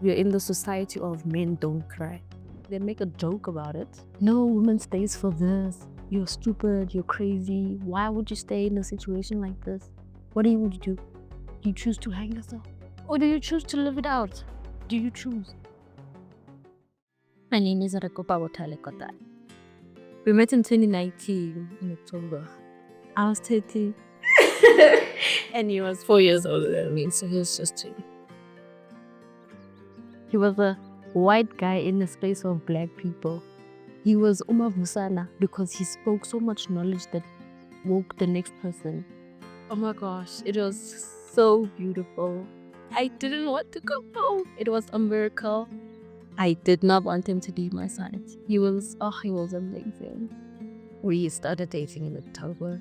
We're in the society of men don't cry. They make a joke about it. No woman stays for this. You're stupid, you're crazy. Why would you stay in a situation like this? What do you do? Do you choose to hang yourself? Or do you choose to live it out? Do you choose? My name is Rekopabotlhale Kotane. We met in 2019 in October. I was 30 and he was 4 years older than me, so he was just 20. He was a white guy in the space of black people. He was umavusana because he spoke so much knowledge that woke the next person. Oh my gosh, it was so beautiful. I didn't want to go home. It was a miracle. I did not want him to leave my side. He was amazing. We started dating in October.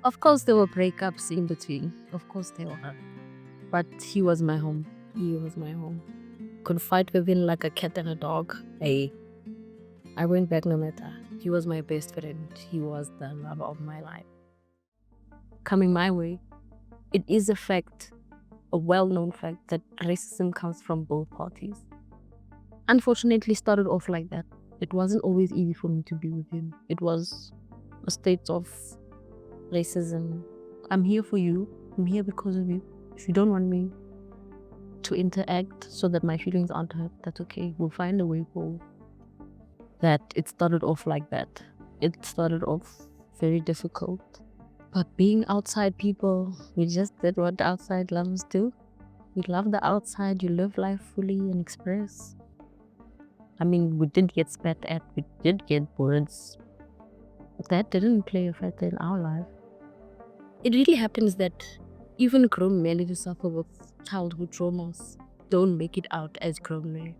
Of course, there were breakups in between. Of course, there were. But he was my home. He was my home. Could fight with him like a cat and a dog. I went back no matter. He was my best friend. He was the love of my life. Coming my way, it is a fact, a well-known fact, that racism comes from both parties. Unfortunately, started off like that. It wasn't always easy for me to be with him. It was a state of racism. I'm here for you. I'm here because of you. If you don't want me to interact so that my feelings aren't hurt, that's okay. We'll find a way forward. That it started off like that. It started off very difficult. But being outside people, we just did what the outside lovers do. You love the outside, you live life fully and express. I mean, we did get spat at, we did get words. But that didn't play a factor in our life. It really happens that even grown men who suffer with childhood traumas don't make it out as grown men.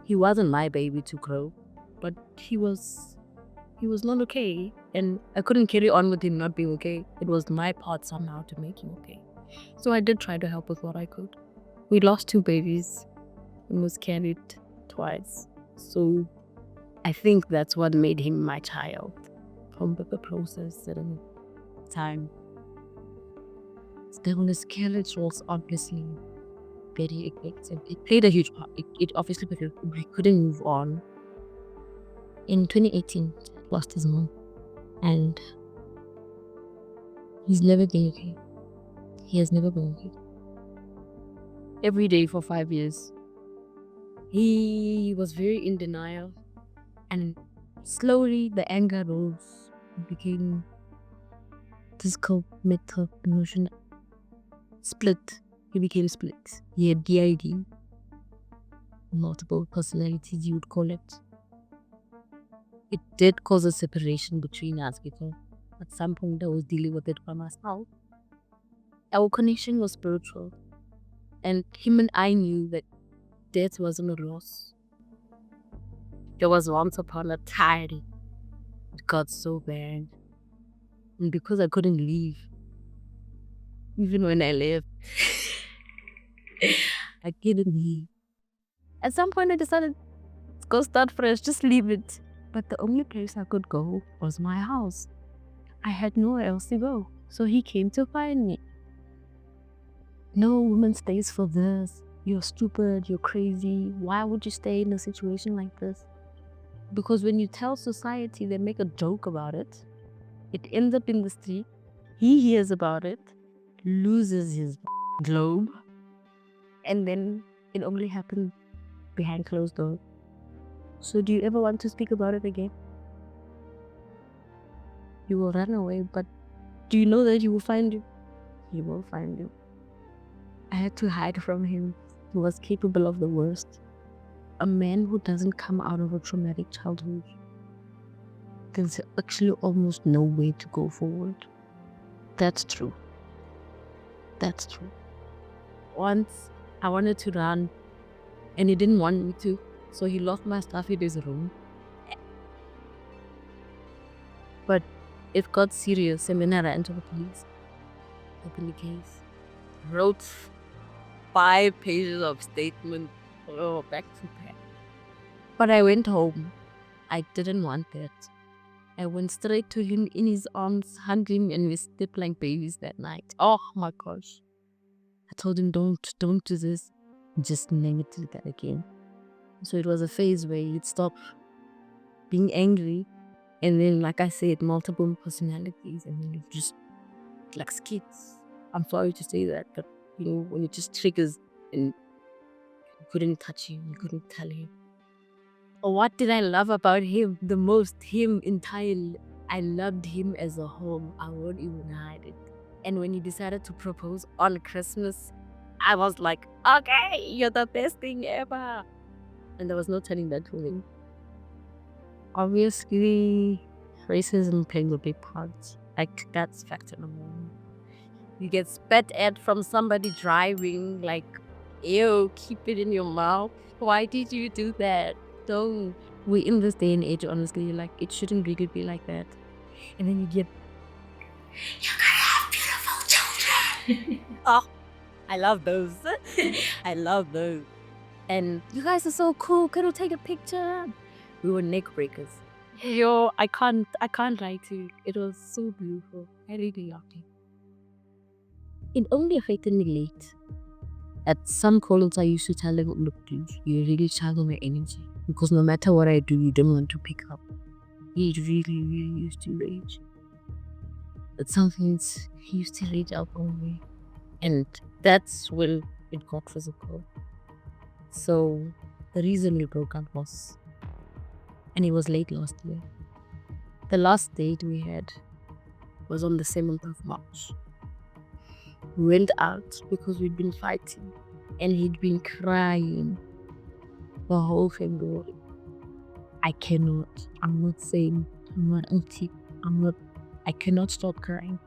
He wasn't my baby to grow, but he was not okay, and I couldn't carry on with him not being okay. It was my part somehow to make him okay. So I did try to help with what I could. We lost 2 babies and was carried twice. So I think that's what made him my child from the process and time. Still, miscarriage was obviously very effective. It played a huge part. It obviously, because we couldn't move on. In 2018, lost his mom, and he's never been okay. He has never been okay. Every day for 5 years, he was very in denial, and slowly the anger rose. It became physical, mental, emotional. Split. He became split. He had DID, multiple personalities, you would call it. It did cause a separation between us because at some point I was dealing with it by myself. Our connection was spiritual, and him and I knew that death wasn't a loss. There was once upon a time it got so bad, and because I couldn't leave, even when I left, I couldn't leave. At some point I decided, let's go start fresh, just leave it. But the only place I could go was my house. I had nowhere else to go, so he came to find me. No woman stays for this. You're stupid, you're crazy. Why would you stay in a situation like this? Because when you tell society, they make a joke about it. It ends up in the street. He hears about it, loses his globe, and then it only happened behind closed doors. So do you ever want to speak about it again? You will run away, but do you know that he will find you? He will find you. I had to hide from him. He was capable of the worst. A man who doesn't come out of a traumatic childhood, there's actually almost no way to go forward. That's true. That's true. Once I wanted to run and he didn't want me to, so he locked my stuff in his room. But it got serious, and then I ran to the police. Opened the case. Wrote 5 pages of statement, back to back. But I went home. I didn't want that. I went straight to him in his arms, hugged him, and we slept like babies that night. Oh my gosh. I told him, don't do this. just never did that again. So it was a phase where you'd stop being angry, and then, like I said, multiple personalities, and then you just like skits. I'm sorry to say that, but when it just triggers and you couldn't touch him, you couldn't tell him. What did I love about him the most? Him entirely. I loved him as a whole. I won't even hide it. And when he decided to propose on Christmas, I was like, okay, you're the best thing ever. And there was no turning back for me. Obviously, racism plays a big part. Like, that's factor number one. You get spat at from somebody driving, like, ew, keep it in your mouth. Why did you do that? Don't. We're in this day and age, honestly, like, it shouldn't really be like that. And then you get, you're gonna have beautiful children. Oh, I love those. I love those. And you guys are so cool. Can we take a picture? We were neck breakers. Yo, I can't lie to you. It was so beautiful. I really loved it. It only affected me late. At some calls, I used to tell them, look, dude, you really channel my energy. Because no matter what I do, you don't want to pick up. He really, really used to rage. At some things, he used to rage out on me. And that's when it got physical. So the reason we broke up was, and it was late last year. The last date we had was on the 7th of March. We went out because we'd been fighting and he'd been crying the whole February. I cannot. I'm not saying I'm not empty. I cannot stop crying.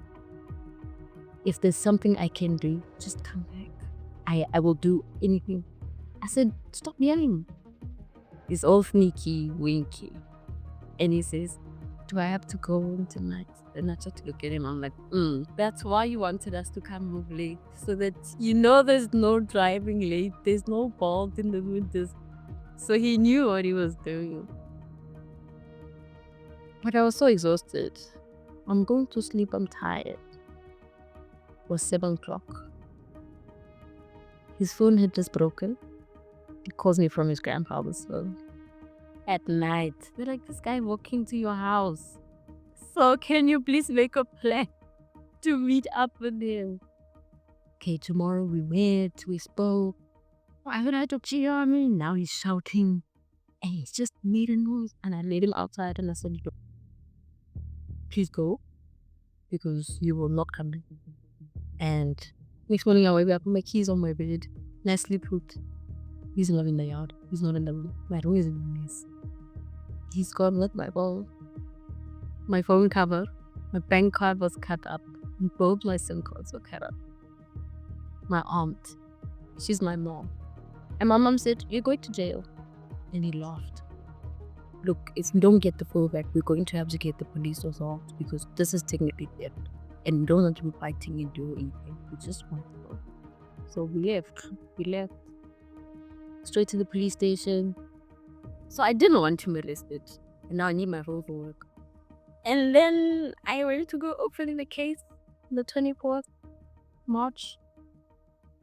If there's something I can do, just come back. I will do anything. I said, stop yelling. He's all sneaky, winky. And he says, do I have to go home tonight? And I tried to look at him. I'm like, that's why you wanted us to come home late. So that there's no driving late. There's no fault in the winters. So he knew what he was doing. But I was so exhausted. I'm going to sleep. I'm tired. It was 7 o'clock. His phone had just broken. He calls me from his grandfather's phone. At night, they're like, this guy walked into your house. So can you please make a plan to meet up with him? Okay, tomorrow we met, we spoke. I heard I talk to you, now he's shouting. And he's just made a noise. And I laid him outside and I said, please go. Because you will not come in. And next morning I wake up with my keys on my bed. And I sleep put. He's not in the yard. He's not in the room. My room is in a mess. He's gone with my phone. My phone cover. My bank card was cut up. And both my SIM cards were cut up. My aunt. She's my mom. And my mom said, you're going to jail. And he laughed. Look, if we don't get the phone back, we're going to have to get the police involved because this is technically theft. And we don't want to be fighting and do anything. We just want to go. So we left. Straight to the police station. So I didn't want him arrested. And now I need my phone for work. And then I went to go open the case on the 24th March.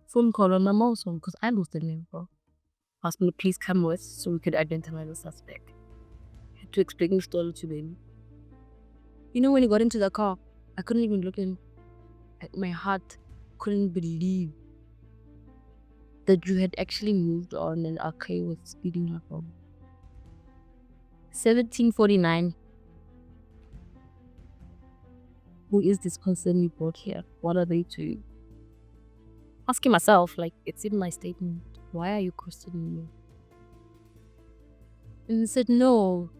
Phone call on my mom's phone because I lost the name, bro. Asked me to please come with so we could identify the suspect. I had to explain the story to them. When he got into the car, I couldn't even look in. My heart couldn't believe that you had actually moved on and are okay with speeding her home. 1749. Who is this person you brought here? What are they to you? Asking myself, like, it's in my statement. Why are you questioning me? And he said, no,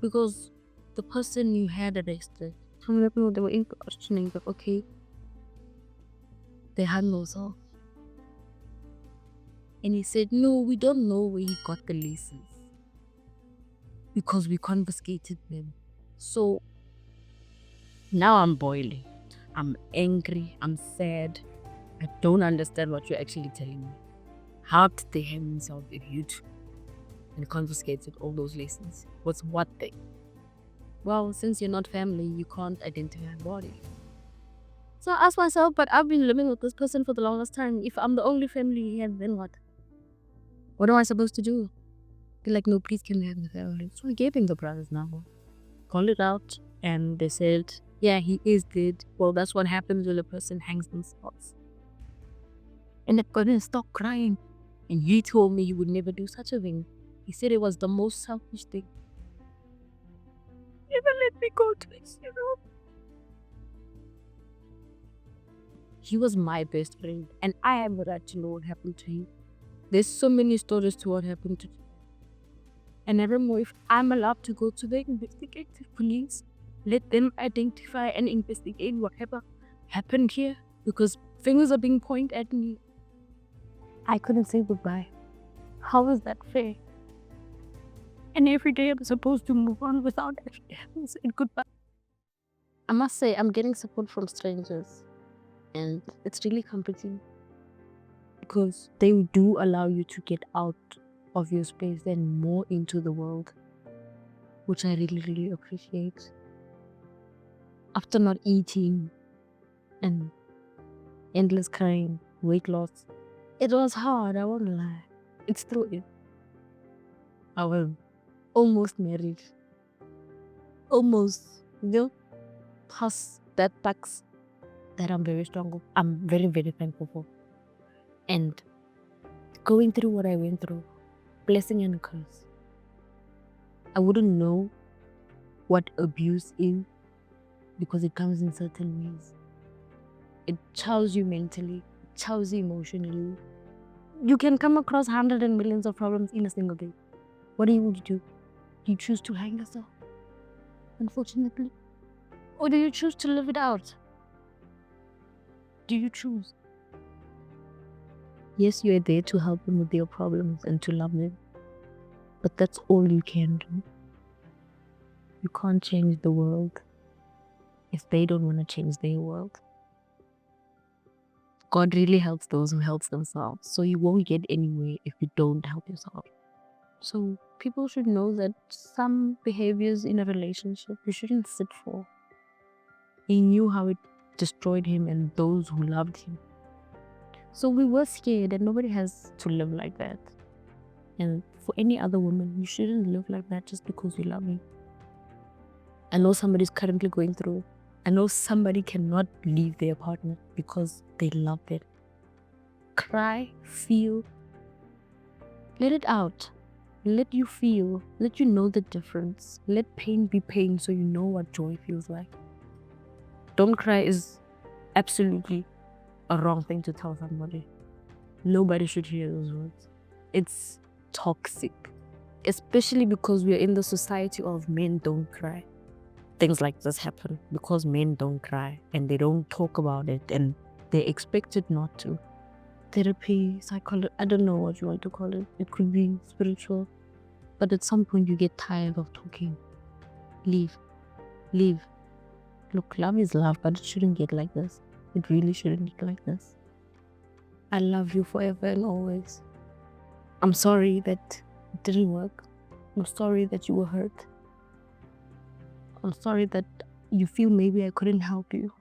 because the person you had arrested, some people, they were in questioning, but okay, they had no self. And he said, no, we don't know where he got the laces because we confiscated them. So now I'm boiling. I'm angry. I'm sad. I don't understand what you're actually telling me. How did they have themselves viewed and confiscated all those laces? What's what thing? Well, since you're not family, you can't identify a body. So I asked myself, but I've been living with this person for the longest time. If I'm the only family he had, then what? What am I supposed to do? Be like, no, please can we have the family? So I gave him the brother's number. Called it out, and they said, yeah, he is dead. Well, that's what happens when a person hangs themselves. And I couldn't stop crying. And he told me he would never do such a thing. He said it was the most selfish thing. Never let me go to his funeral. He was my best friend, and I have a right to know what happened to him. There's so many stories to what happened to him. And I don't know if I'm allowed to go to the investigative police, let them identify and investigate whatever happened here, because fingers are being pointed at me. I couldn't say goodbye. How is that fair? And every day I'm supposed to move on without actually having said goodbye. I must say, I'm getting support from strangers, and it's really comforting because they do allow you to get out of your space and more into the world, which I really, really appreciate. After not eating and endless crying, weight loss, it was hard, I won't lie. It still is. I was almost married. Almost, past that tax that I'm very strong. I'm very, very thankful for. And going through what I went through, blessing and curse. I wouldn't know what abuse is because it comes in certain ways. It chows you mentally, it chows you emotionally. You can come across hundreds and millions of problems in a single day. What do you do? Do you choose to hang yourself? Unfortunately. Or do you choose to live it out? Do you choose? Yes, you are there to help them with their problems and to love them. But that's all you can do. You can't change the world if they don't want to change their world. God really helps those who help themselves. So you won't get anywhere if you don't help yourself. So people should know that some behaviors in a relationship you shouldn't sit for. He knew how it destroyed him and those who loved him. So we were scared, and nobody has to live like that. And for any other woman, you shouldn't live like that just because you love him. I know somebody's currently going through. I know somebody cannot leave their partner because they love it. Cry, feel, let it out. Let you feel, let you know the difference. Let pain be pain so you know what joy feels like. Don't cry is absolutely a wrong thing to tell somebody. Nobody should hear those words. It's toxic, especially because we are in the society of men don't cry. Things like this happen because men don't cry and they don't talk about it and they're expected not to. Therapy, psychology, I don't know what you want to call it. It could be spiritual. But at some point you get tired of talking. Leave. Look, love is love, but it shouldn't get like this. It really shouldn't get like this. I love you forever and always. I'm sorry that it didn't work. I'm sorry that you were hurt. I'm sorry that you feel maybe I couldn't help you.